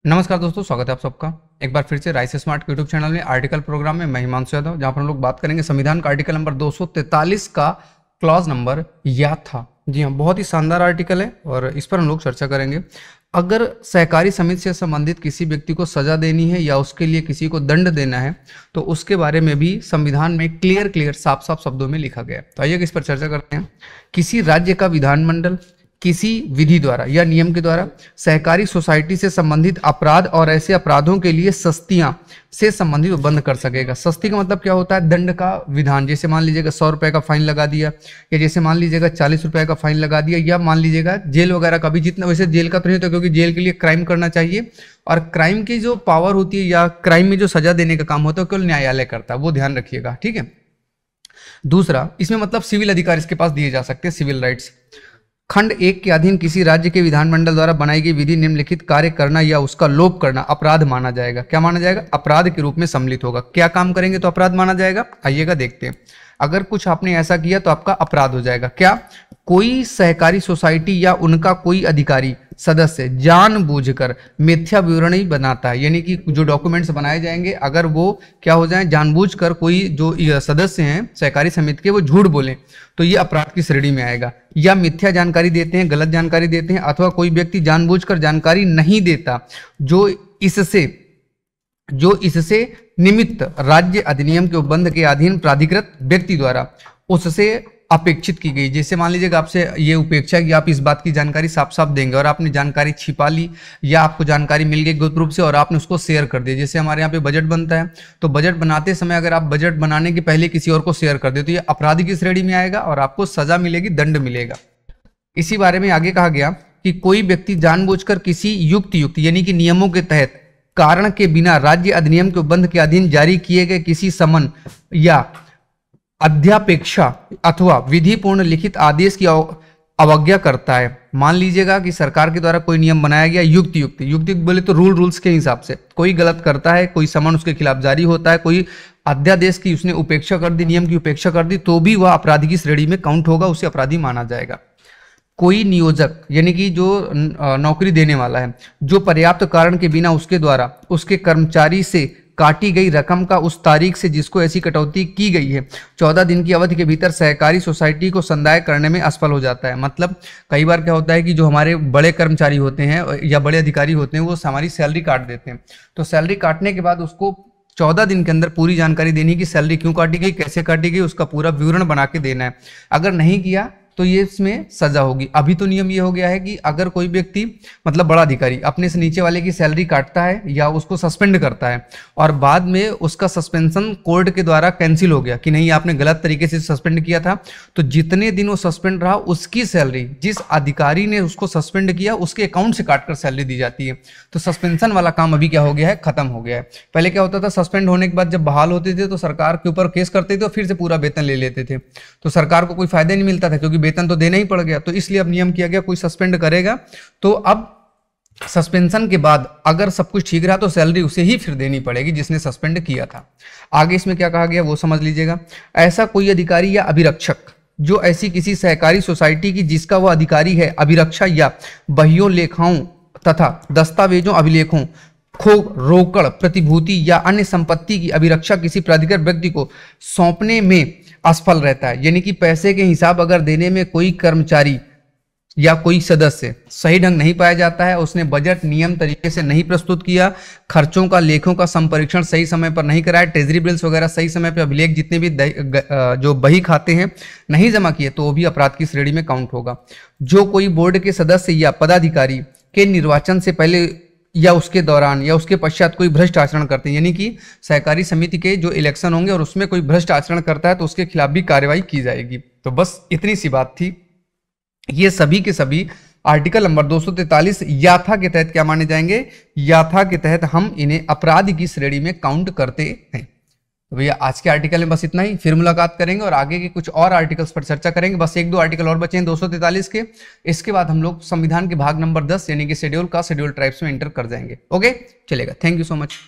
नमस्कार दोस्तों, स्वागत है आप सबका एक बार फिर से राइस स्मार्ट यूट्यूब चैनल में आर्टिकल प्रोग्राम में। मैं हिमांशु यादव, जहां पर हम लोग बात करेंगे संविधान का आर्टिकल नंबर 243 का क्लॉज नंबर या था। जी हाँ, बहुत ही शानदार आर्टिकल है और इस पर हम लोग चर्चा करेंगे। अगर सहकारी समिति से संबंधित किसी व्यक्ति को सजा देनी है या उसके लिए किसी को दंड देना है तो उसके बारे में भी संविधान में क्लियर साफ साफ शब्दों में लिखा गया है। तो आइए इस पर चर्चा करते हैं। किसी राज्य का विधानमंडल किसी विधि द्वारा या नियम के द्वारा सहकारी सोसाइटी से संबंधित अपराध और ऐसे अपराधों के लिए सस्तियां से संबंधित बंद कर सकेगा। सस्ती का मतलब क्या होता है? दंड का विधान। जैसे मान लीजिएगा 100 रुपए का फाइन लगा दिया, या जैसे मान लीजिएगा 40 रुपए का फाइन लगा दिया, या मान लीजिएगा जेल वगैरह का भी। जितना वैसे जेल का तो नहीं होता, क्योंकि जेल के लिए क्राइम करना चाहिए और क्राइम की जो पावर होती है या क्राइम में जो सजा देने का काम होता है केवल न्यायालय करता है, वो ध्यान रखिएगा, ठीक है। दूसरा, इसमें मतलब सिविल अधिकार इसके पास दिए जा सकते हैं, सिविल राइट्स। खंड 1 के अधीन किसी राज्य के विधानमंडल द्वारा बनाई गई विधि निम्नलिखित कार्य करना या उसका लोप करना अपराध माना जाएगा। क्या माना जाएगा? अपराध के रूप में सम्मिलित होगा। क्या काम करेंगे तो अपराध माना जाएगा? आइएगा देखते हैं। अगर कुछ आपने ऐसा किया तो आपका अपराध हो जाएगा। क्या? कोई सहकारी सोसाइटी या उनका कोई अधिकारी सदस्य जानबूझकर मिथ्या विवरणी बनाता है, यानी कि जो डॉक्यूमेंट्स बनाए जाएंगे अगर वो क्या हो जाए, जानबूझकर कोई जो सदस्य हैं सहकारी समिति के वो झूठ बोले तो ये अपराध की श्रेणी में आएगा। या मिथ्या जानकारी देते हैं, गलत जानकारी देते हैं, अथवा कोई व्यक्ति जानबूझकर जानकारी नहीं देता जो इससे निमित्त राज्य अधिनियम के उपबंध के अधीन प्राधिकृत व्यक्ति द्वारा उससे अपेक्षित की गई। जैसे मान लीजिएगा आपसे ये उपेक्षा कि आप इस बात की जानकारी साफ साफ देंगे और आपने जानकारी छिपा ली या आपको जानकारी मिल गई गुप्त रूप से और आपने उसको शेयर कर दिया। जैसे हमारे यहाँ पे बजट बनता है तो बजट बनाते समय अगर आप बजट बनाने के पहले किसी और को शेयर कर दे तो ये अपराधी की श्रेणी में आएगा और आपको सजा मिलेगी, दंड मिलेगा। इसी बारे में आगे कहा गया कि कोई व्यक्ति जानबूझकर किसी युक्त यानी कि नियमों के तहत कारण के बिना राज्य अधिनियम के उपबंध के अधीन जारी किए गए किसी समन या अध्यापेक्षा अथवा विधिपूर्ण लिखित आदेश की अवज्ञा करता है। मान लीजिएगा कि सरकार के द्वारा कोई नियम बनाया गया युक्त बोले तो रूल्स के हिसाब से कोई गलत करता है, कोई समन उसके खिलाफ जारी होता है, कोई अध्यादेश की उसने उपेक्षा कर दी, नियम की उपेक्षा कर दी, तो भी वह अपराधी की श्रेणी में काउंट होगा, उसे अपराधी माना जाएगा। कोई नियोजक यानी कि जो नौकरी देने वाला है जो पर्याप्त कारण के बिना उसके द्वारा उसके कर्मचारी से काटी गई रकम का उस तारीख से जिसको ऐसी कटौती की गई है 14 दिन की अवधि के भीतर सहकारी सोसाइटी को संदाय करने में असफल हो जाता है। मतलब कई बार क्या होता है कि जो हमारे बड़े कर्मचारी होते हैं या बड़े अधिकारी होते हैं वो हमारी सैलरी काट देते हैं, तो सैलरी काटने के बाद उसको 14 दिन के अंदर पूरी जानकारी देनी कि सैलरी क्यों काटी गई, कैसे काटी गई, उसका पूरा विवरण बना के देना है। अगर नहीं किया तो ये इसमें सजा होगी। अभी तो नियम ये हो गया है कि अगर कोई व्यक्ति मतलब बड़ा अधिकारी अपने से नीचे वाले की सैलरी काटता है या उसको सस्पेंड करता है और बाद में उसका सस्पेंशन कोर्ट के द्वारा कैंसिल हो गया कि नहीं आपने गलत तरीके से सस्पेंड किया था, तो जितने दिन वो सस्पेंड रहा उसकी सैलरी जिस अधिकारी ने उसको सस्पेंड किया उसके अकाउंट से काटकर सैलरी दी जाती है। तो सस्पेंशन वाला काम अभी क्या हो गया है, खत्म हो गया है। पहले क्या होता था, सस्पेंड होने के बाद जब बहाल होते थे तो सरकार के ऊपर केस करते थे और फिर से पूरा वेतन ले लेते थे, तो सरकार को कोई फायदा नहीं मिलता था क्योंकि वेतन तो देना ही पड़ गया। तो इसलिए अब नियम किया गया कोई सस्पेंड करेगा तो अब सस्पेंशन के बाद अगर सब कुछ ठीक रहा तो सैलरी उसे ही फिर देनी पड़ेगी जिसने सस्पेंड किया था। आगे इसमें क्या कहा गया वो समझ लीजिएगा। ऐसा कोई अधिकारी या अभिरक्षक जो ऐसी किसी सहकारी सोसाइटी की जिसका वह अधिकारी है अभिरक्षा या बहियों लेखाओं तथा दस्तावेजों अभिलेखों खो रोकड़ प्रतिभूति या अन्य संपत्ति की अभिरक्षा किसी प्राधिकृत व्यक्ति को सौंपने में असफल रहता है, यानी कि पैसे के हिसाब अगर देने में कोई कर्मचारी या कोई सदस्य सही ढंग नहीं पाया जाता है, उसने बजट नियम तरीके से नहीं प्रस्तुत किया, खर्चों का लेखों का संपरीक्षण सही समय पर नहीं कराया, ट्रेजरी बिल्स वगैरह सही समय पर अभिलेख जितने भी जो बही खाते हैं नहीं जमा किए तो वो भी अपराध की श्रेणी में काउंट होगा। जो कोई बोर्ड के सदस्य या पदाधिकारी के निर्वाचन से पहले या उसके दौरान या उसके पश्चात कोई भ्रष्ट आचरण करते हैं, यानी कि सहकारी समिति के जो इलेक्शन होंगे और उसमें कोई भ्रष्ट आचरण करता है तो उसके खिलाफ भी कार्रवाई की जाएगी। तो बस इतनी सी बात थी। ये सभी के सभी आर्टिकल नंबर 243 याथा के तहत क्या माने जाएंगे, याथा के तहत हम इन्हें अपराध की श्रेणी में काउंट करते हैं। तो भैया आज के आर्टिकल में बस इतना ही, फिर मुलाकात करेंगे और आगे के कुछ और आर्टिकल्स पर चर्चा करेंगे। बस 1-2 आर्टिकल और बचे हैं 243 के, इसके बाद हम लोग संविधान के भाग नंबर 10 यानी कि शेड्यूल ट्राइब्स में एंटर कर जाएंगे। ओके चलेगा, थैंक यू सो मच।